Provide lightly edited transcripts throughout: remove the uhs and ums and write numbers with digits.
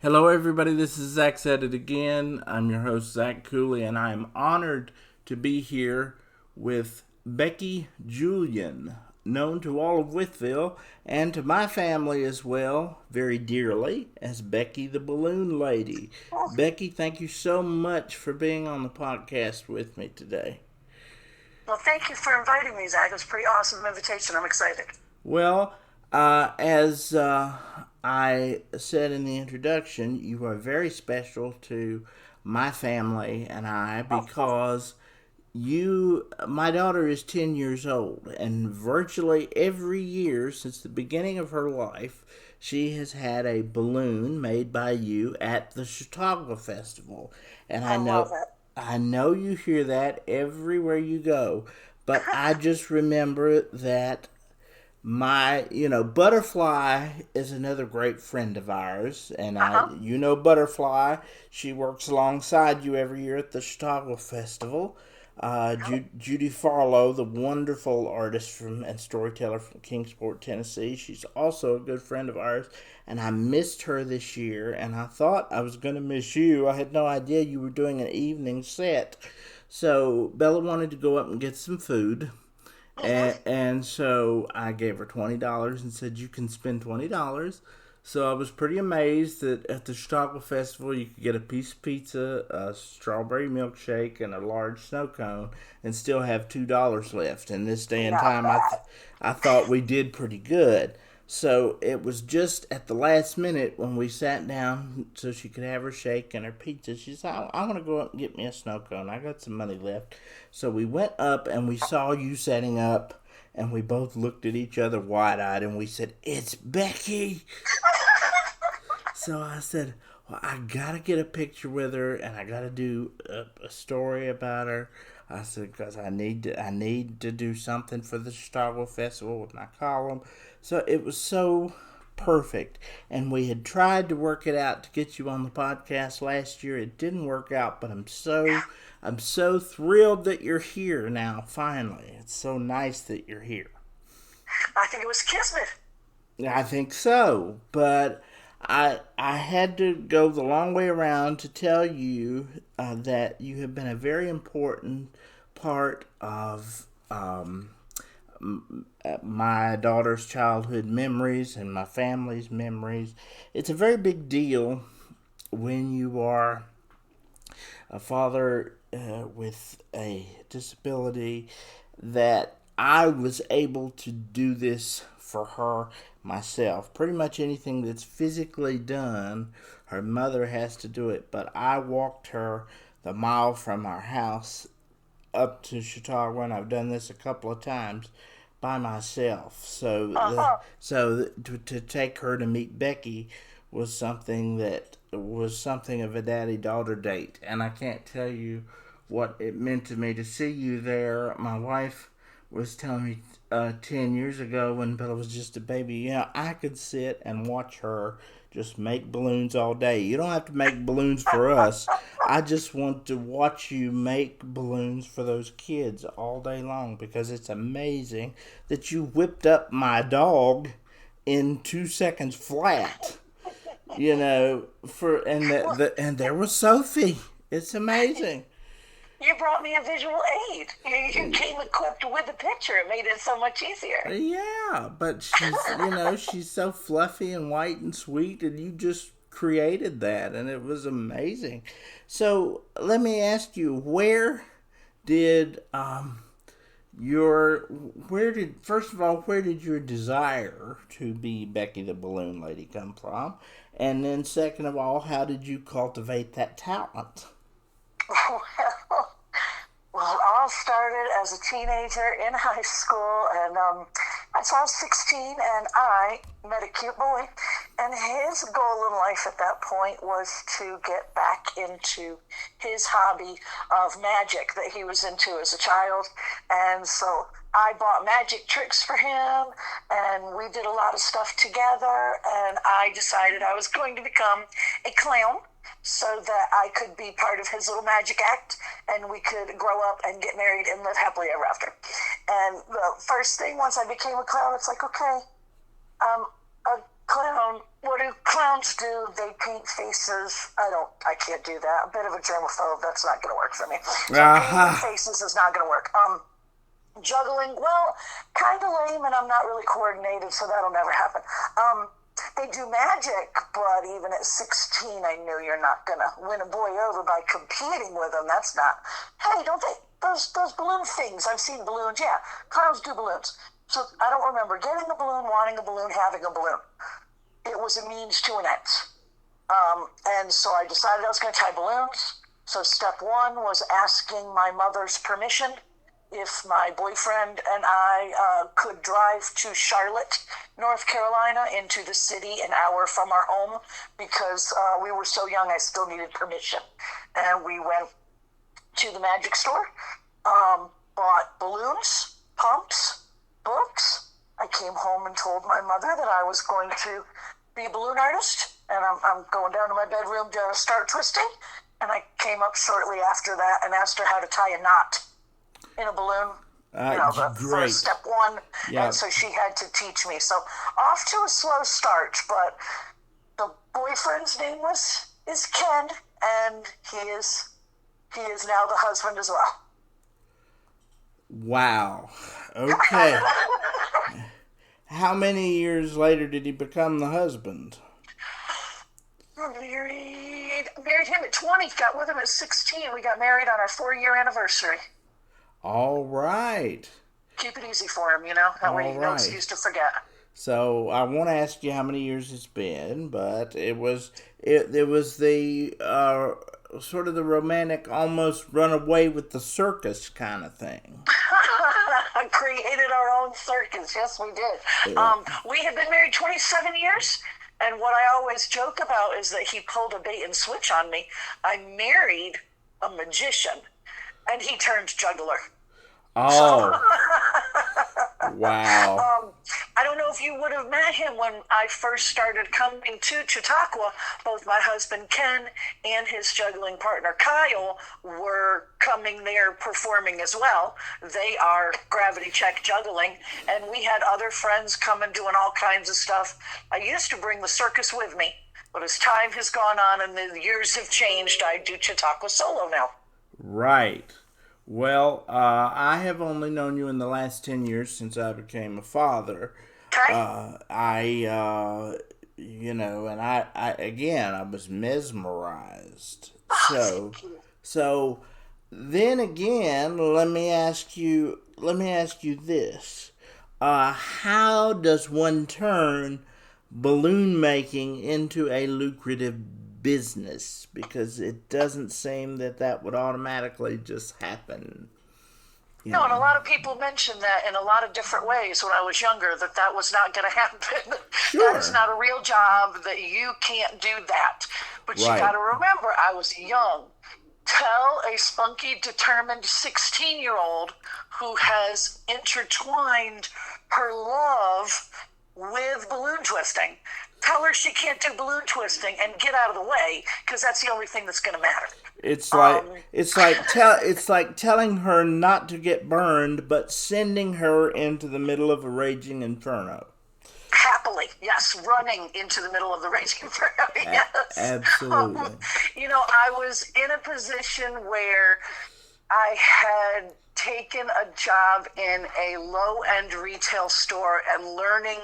Hello, everybody. This is Zach Said It Again. I'm your host, Zach Cooley, and I'm honored to be here with Becki Julian, known to all of Wytheville and to my family as well, very dearly, as Becki the Balloon Lady. Oh, Becki, thank you so much for being on the podcast with me today. well, thank you for inviting me, Zach. It was a pretty awesome invitation. I'm excited. Well, as I said in the introduction, you are very special to my family and I Oh, because my daughter is 10 years old, and virtually every year since the beginning of her life, she has had a balloon made by you at the Chautauqua Festival. And I love it. I know you hear that everywhere you go, but I just remember that Butterfly is another great friend of ours, and Uh-huh. Butterfly. She works alongside you every year at the Chautauqua Festival. Judy Farlow, the wonderful artist and storyteller from Kingsport, Tennessee, she's also a good friend of ours, and I missed her this year, and I thought I was going to miss you. I had no idea you were doing an evening set. So Bella wanted to go up and get some food. Mm-hmm. And so I gave her $20 and said, "You can spend $20." So I was pretty amazed that at the Chautauqua Festival you could get a piece of pizza, a strawberry milkshake, and a large snow cone and still have $2 left. In this day and Not time, bad. I thought we did pretty good. So it was just at the last minute when we sat down so she could have her shake and her pizza. She said, I want to go up and get me a snow cone. I got some money left. So we went up and we saw you setting up, and we both looked at each other wide eyed and we said, "It's Becki." So I said, "Well, I gotta get a picture with her, and I gotta do a story about her." I said, "Because I need to do something for the Chautauqua Festival with my column." So it was so perfect, and we had tried to work it out to get you on the podcast last year. It didn't work out, but I'm so thrilled that you're here now. Finally, it's so nice that you're here. I think it was Kismet. I think so, but I had to go the long way around to tell you that you have been a very important part of my daughter's childhood memories and my family's memories. It's a very big deal when you are a father with a disability that I was able to do this for her myself. Pretty much anything that's physically done, her mother has to do it, but I walked her the mile from our house up to Chautauqua, and I've done this a couple of times by myself. Uh-huh. To take her to meet Becki was something of a daddy daughter date, and I can't tell you what it meant to me to see you there. My wife was telling me 10 years ago when Bella was just a baby, I could sit and watch her just make balloons all day. You don't have to make balloons for us. I just want to watch you make balloons for those kids all day long because it's amazing that you whipped up my dog in 2 seconds flat. Well, And there was Sophie. It's amazing. you brought me a visual aid. You came equipped with a picture. It made it so much easier. Yeah, but she's so fluffy and white and sweet, and you just created that, and it was amazing. So let me ask you, did first of all, where did your desire to be Becki the Balloon Lady come from? And then second of all, how did you cultivate that talent? Well, well, it all started as a teenager in high school, and I was 16, and I met a cute boy, and his goal in life at that point was to get back into his hobby of magic that he was into as a child, and so I bought magic tricks for him, and we did a lot of stuff together, and I decided I was going to become a clown so that I could be part of his little magic act and we could grow up and get married and live happily ever after. And the first thing, once I became a clown, it's like, okay, I'm a clown what do clowns do? They paint faces. I can't do that. I'm a bit of a germaphobe. That's not going to work for me. So painting faces is not going to work. Juggling, well, kind of lame, and I'm not really coordinated, so that'll never happen. They do magic, but even at 16, I knew you're not going to win a boy over by competing with them. That's not. Hey, don't they? Those balloon things. I've seen balloons. Yeah, clowns do balloons. So I don't remember getting a balloon, wanting a balloon, having a balloon. It was a means to an end. And so I decided I was going to tie balloons. So step one was asking my mother's permission if my boyfriend and I could drive to Charlotte, North Carolina, into the city an hour from our home, because we were so young I still needed permission. And we went to the magic store, bought balloons, pumps, books. I came home and told my mother that I was going to be a balloon artist, and I'm going down to my bedroom to start twisting. And I came up shortly after that and asked her how to tie a knot in a balloon. For step one. Yep. And so she had to teach me. So off to a slow start, but the boyfriend's name is Ken, and he is now the husband as well. Wow. Okay. How many years later did he become the husband? Married him at 20, got with him at 16. We got married on our 4-year anniversary. All right. Keep it easy for him, that way no excuse to forget. So I won't ask you how many years it's been, but it was the sort of the romantic, almost run away with the circus kind of thing. Created our own circus. Yes, we did. Yeah. We had been married 27 years, and what I always joke about is that he pulled a bait and switch on me. I married a magician, and he turned juggler. Oh. Wow. I don't know if you would have met him when I first started coming to Chautauqua. Both my husband Ken and his juggling partner Kyle were coming there performing as well. They are gravity check juggling, and we had other friends coming doing all kinds of stuff. I used to bring the circus with me, but as time has gone on and the years have changed, I do Chautauqua solo now. Right. Well, I have only known you in the last 10 years since I became a father. Okay. I was mesmerized. So then again, let me ask you this. How does one turn balloon making into a lucrative business? Because it doesn't seem that would automatically just happen. No, and a lot of people mentioned that in a lot of different ways when I was younger, that was not going to happen. Sure. That is not a real job, that you can't do that. But right. You got to remember, I was young. Tell a spunky, determined 16-year-old who has intertwined her love with balloon twisting. Tell her she can't do balloon twisting and get out of the way, because that's the only thing that's going to matter. It's like telling her not to get burned, but sending her into the middle of a raging inferno. Happily, yes, running into the middle of the raging inferno. Yes, absolutely. I was in a position where I had taken a job in a low-end retail store and learning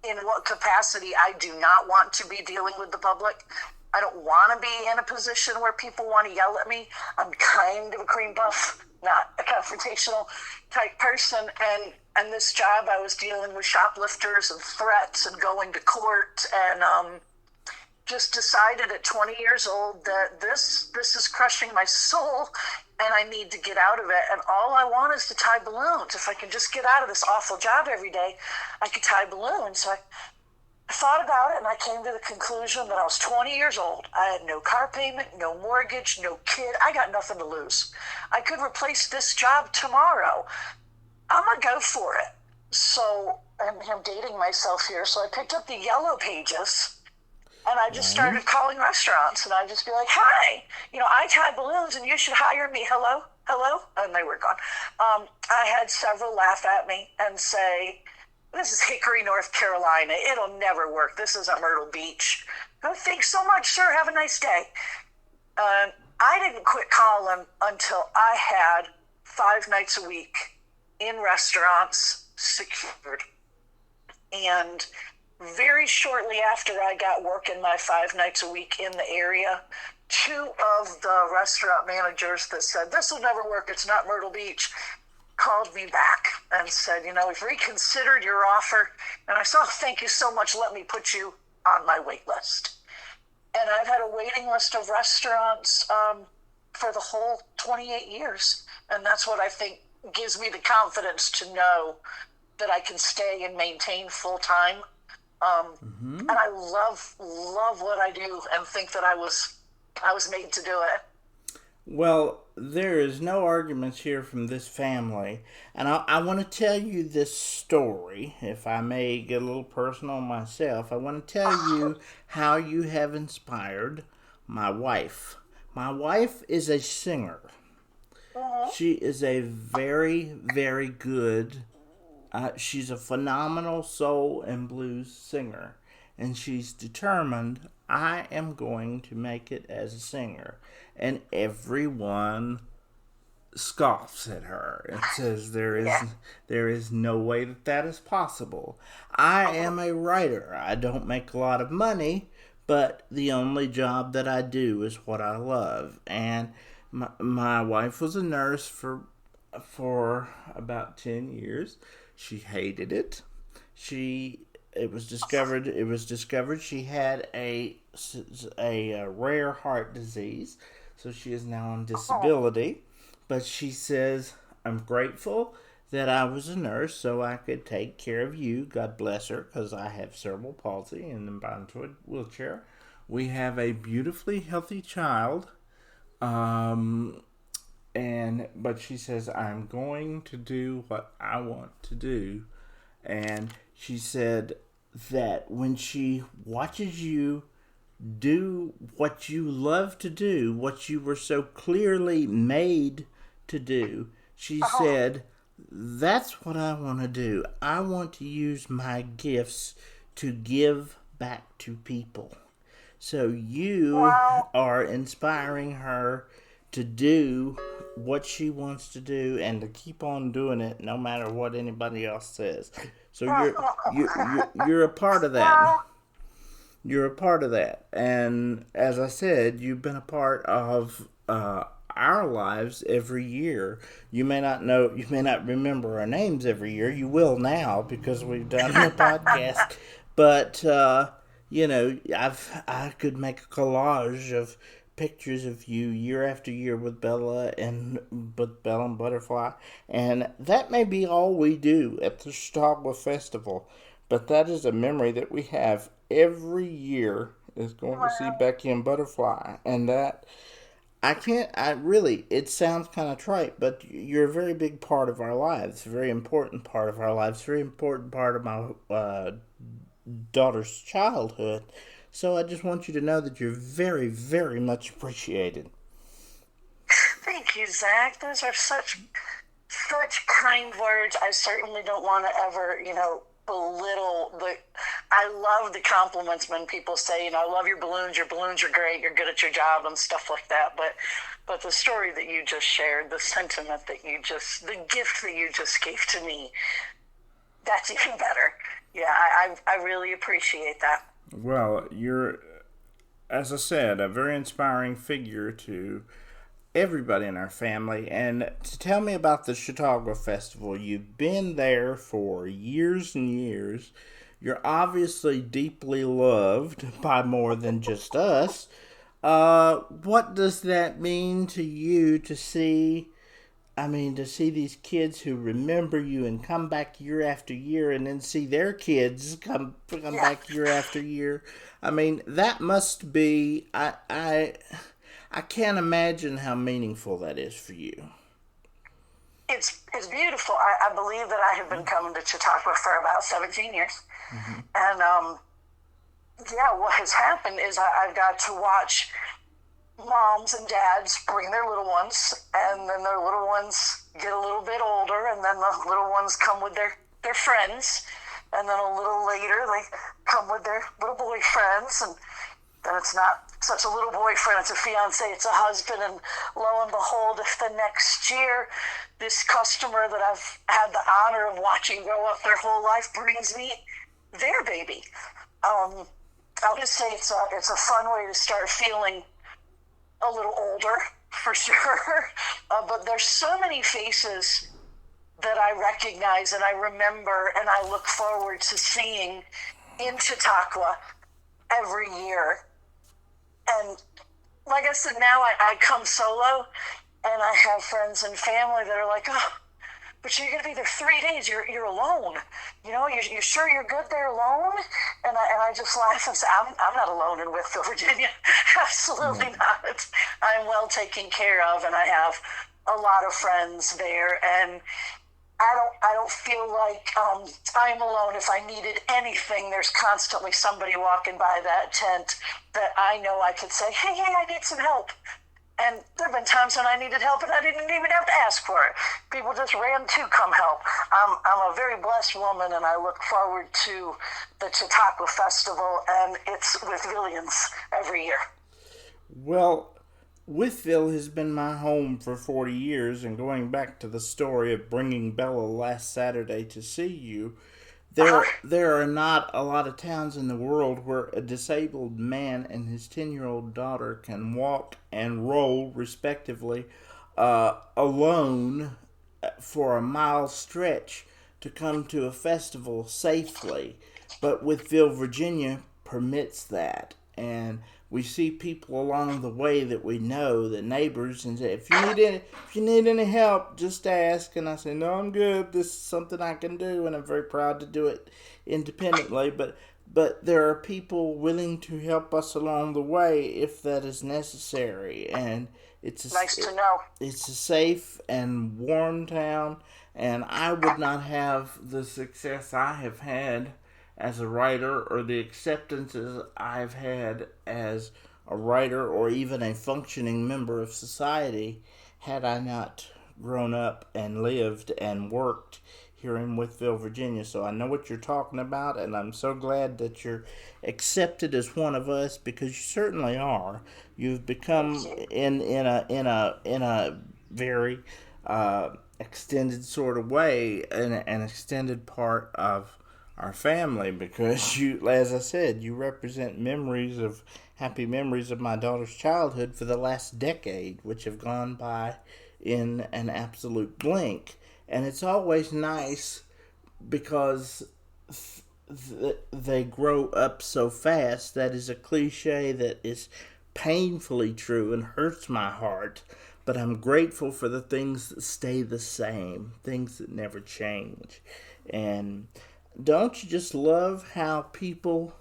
in what capacity I do not want to be dealing with the public. I don't want to be in a position where people want to yell at me. I'm kind of a cream puff, not a confrontational type person. And this job, I was dealing with shoplifters and threats and going to court, and just decided at 20 years old that this is crushing my soul, and I need to get out of it. And all I want is to tie balloons. If I can just get out of this awful job every day, I could tie balloons. So I thought about it, and I came to the conclusion that I was 20 years old. I had no car payment, no mortgage, no kid. I got nothing to lose. I could replace this job tomorrow. I'm going to go for it. So I'm dating myself here. So I picked up the Yellow Pages, and I just started calling restaurants, and I'd just be like, hi, I tie balloons, and you should hire me. Hello? And they were gone. I had several laugh at me and say, This is Hickory, North Carolina. It'll never work. This isn't Myrtle Beach. Oh, thanks so much, sir. Have a nice day. I didn't quit calling until I had 5 nights a week in restaurants secured. And very shortly after I got working my 5 nights a week in the area, 2 of the restaurant managers that said, this will never work, it's not Myrtle Beach, called me back and said, we've reconsidered your offer. And I said, oh, thank you so much. Let me put you on my wait list. And I've had a waiting list of restaurants for the whole 28 years. And that's what I think gives me the confidence to know that I can stay and maintain full time. And I love what I do and think that I was made to do it. Well, there is no arguments here from this family. And I want to tell you this story, if I may get a little personal myself. I want to tell you how you have inspired my wife. My wife is a singer. She is a very, very good, she's a phenomenal soul and blues singer. And she's determined, I am going to make it as a singer. And everyone scoffs at her and says there is no way that is possible. I am a writer. I don't make a lot of money, but the only job that I do is what I love. And my wife was a nurse for about 10 years. She hated it. It was discovered she had a rare heart disease, so she is now on disability. But she says, I'm grateful that I was a nurse so I could take care of you. God bless her, because I have cerebral palsy and am bound to a wheelchair. We have a beautifully healthy child. But she says, I'm going to do what I want to do. And she said that when she watches you do what you love to do, what you were so clearly made to do, she said, that's what I want to do. I want to use my gifts to give back to people. So you are inspiring her to do what she wants to do and to keep on doing it no matter what anybody else says. So you're a part of that. You're a part of that. And as I said, you've been a part of our lives every year. You may not remember our names every year. You will now because we've done the podcast. But I could make a collage of pictures of you year after year with Bella and Butterfly, and that may be all we do at the Chautauqua Festival, but that is a memory that we have every year, is going to see Becki and Butterfly. And that it sounds kind of trite, but you're a very big part of our lives, a very important part of our lives, very important part of my daughter's childhood. So I just want you to know that you're very, very much appreciated. Thank you, Zach. Those are such kind words. I certainly don't want to ever, belittle I love the compliments when people say, I love your balloons are great, you're good at your job and stuff like that. But the story that you just shared, the sentiment the gift that you just gave to me, that's even better. Yeah, I really appreciate that. Well, you're, as I said, a very inspiring figure to everybody in our family. And to tell me about the Chautauqua Festival, you've been there for years and years. You're obviously deeply loved by more than just us. What does that mean to you to see these kids who remember you and come back year after year, and then see their kids come back year after year? I mean, that must be, I can't imagine how meaningful that is for you. It's beautiful. I believe that I have been coming to Chautauqua for about 17 years. Mm-hmm. And, what has happened is I've got to watch moms and dads bring their little ones, and then their little ones get a little bit older, and then the little ones come with their friends, and then a little later they come with their little boyfriends, and then it's not such a little boyfriend, it's a fiance, it's a husband, and lo and behold, if the next year this customer that I've had the honor of watching grow up their whole life brings me their baby, I'll just say it's a fun way to start feeling a little older, for sure. But there's so many faces that I recognize and I remember and I look forward to seeing in Chautauqua every year. And like I said, now I come solo, and I have friends and family that are like, oh, but you're going to be there 3 days. You're alone. You know, you're sure you're good there alone? And I just laugh and say, I'm not alone in Wytheville, Virginia. Absolutely not. I'm well taken care of, and I have a lot of friends there. And I don't feel like I'm alone. If I needed anything, there's constantly somebody walking by that tent that I know I could say, hey, I need some help. And there have been times when I needed help and I didn't even have to ask for it. People just ran to come help. I'm a very blessed woman, and I look forward to the Chautauqua Festival and its Wythevillians every year. Well, Wytheville has been my home for 40 years, and going back to the story of bringing Bella last Saturday to see you, there are not a lot of towns in the world where a disabled man and his 10-year-old daughter can walk and roll, respectively, alone for a mile stretch to come to a festival safely. But Wytheville, Virginia permits that, and we see people along the way that we know, the neighbors, and say, if you need any help, just ask. And I say, no, I'm good. This is something I can do, and I'm very proud to do it independently. But there are people willing to help us along the way if that is necessary. And nice to know. It's a safe and warm town, and I would not have the success I have had as a writer, or the acceptances I've had as a writer, or even a functioning member of society, had I not grown up and lived and worked here in Wytheville, Virginia. So I know what you're talking about, and I'm so glad that you're accepted as one of us, because you certainly are. You've become in a very extended sort of way, an extended part of our family, because you, as I said, you represent happy memories of my daughter's childhood for the last decade, which have gone by in an absolute blink. And it's always nice because they grow up so fast. That is a cliche that is painfully true and hurts my heart. But I'm grateful for the things that stay the same, things that never change. And don't you just love how people,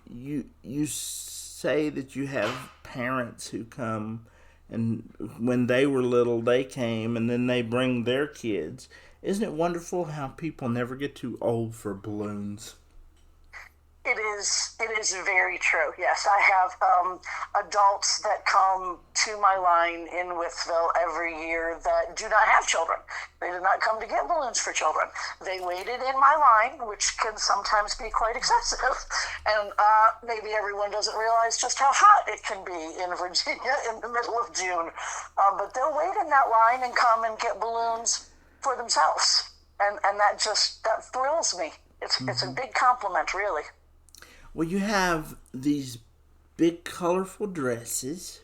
you say that you have parents who come, and when they were little they came, and then they bring their kids. Isn't it wonderful how people never get too old for balloons? It is very true. Yes, I have adults that come to my line in Wytheville every year that do not have children. They did not come to get balloons for children. They waited in my line, which can sometimes be quite excessive. And maybe everyone doesn't realize just how hot it can be in Virginia in the middle of June. But they'll wait in that line and come and get balloons for themselves. And that thrills me. It's a big compliment, really. Well, you have these big, colorful dresses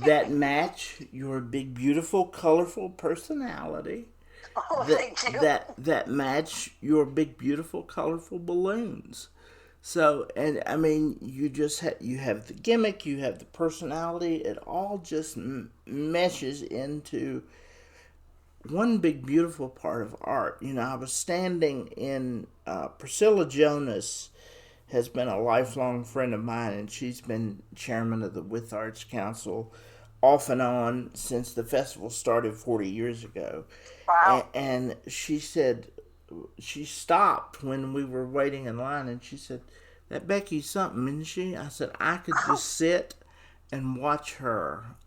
that match your big, beautiful, colorful personality. Oh, thank you. That match your big, beautiful, colorful balloons. So, and I mean, you have the gimmick, you have the personality. It all just meshes into one big, beautiful part of art. You know, I was standing in Priscilla Jonas has been a lifelong friend of mine, and she's been chairman of the With Arts Council off and on since the festival started 40 years ago. Wow. And she said, she stopped when we were waiting in line, and she said, that Becki's something, isn't she? I said, I could just sit and watch her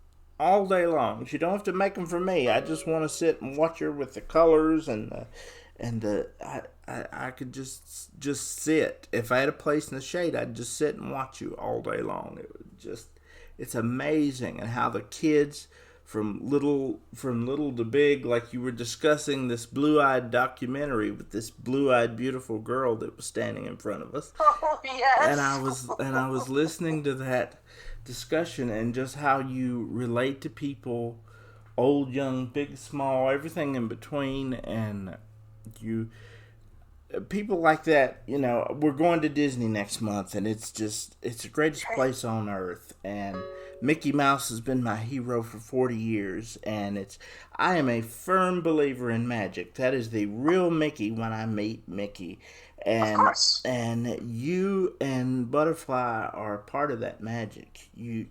all day long. She don't have to make them for me. I just want to sit and watch her with the colors and I could just sit. If I had a place in the shade, I'd just sit and watch you all day long. It's amazing, and how the kids from little to big, like you were discussing this blue-eyed documentary with this blue-eyed beautiful girl that was standing in front of us. Oh, yes. And I was listening to that discussion, and just how you relate to people, old, young, big, small, everything in between, and you people like that. We're going to Disney next month, and it's the greatest place on earth. And Mickey Mouse has been my hero for 40 years, and I am a firm believer in magic. That is the real Mickey when I meet Mickey. And you and Butterfly are a part of that magic. You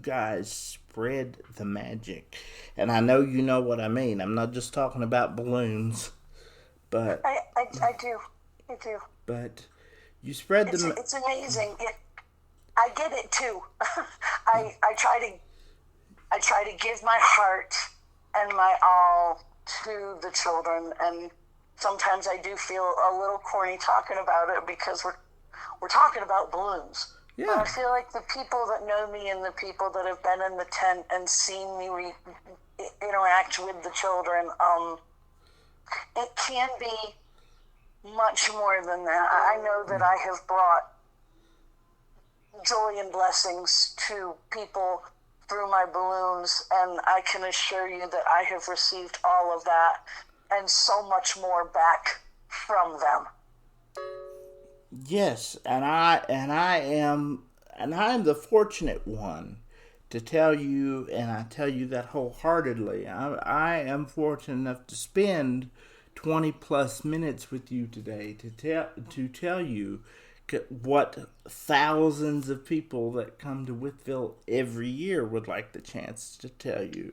guys spread the magic. And I know you know what I mean. I'm not just talking about balloons. But I do. But you spread the. It's amazing. I get it too. I try to give my heart and my all to the children, and sometimes I do feel a little corny talking about it because we're talking about balloons. Yeah. But I feel like the people that know me and the people that have been in the tent and seen me interact with the children, it can be much more than that. I know that I have brought joy and blessings to people through my balloons, and I can assure you that I have received all of that and so much more back from them. Yes, and I am the fortunate one to tell you, and I tell you that wholeheartedly. I am fortunate enough to spend 20 plus minutes with you today to tell you what thousands of people that come to Wytheville every year would like the chance to tell you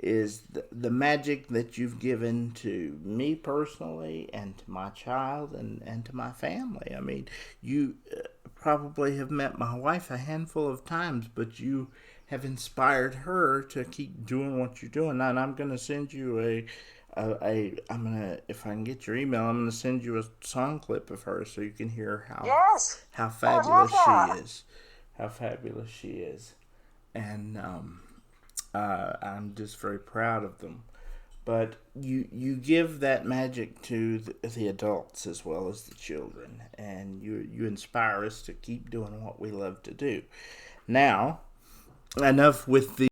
is the magic that you've given to me personally, and to my child, and to my family. I mean, you probably have met my wife a handful of times, but you have inspired her to keep doing what you're doing. And I'm going to send you if I can get your email, I'm going to send you a song clip of her so you can hear how fabulous she is. How fabulous she is. And I'm just very proud of them. But you give that magic to the adults as well as the children, and you inspire us to keep doing what we love to do. Now, enough with the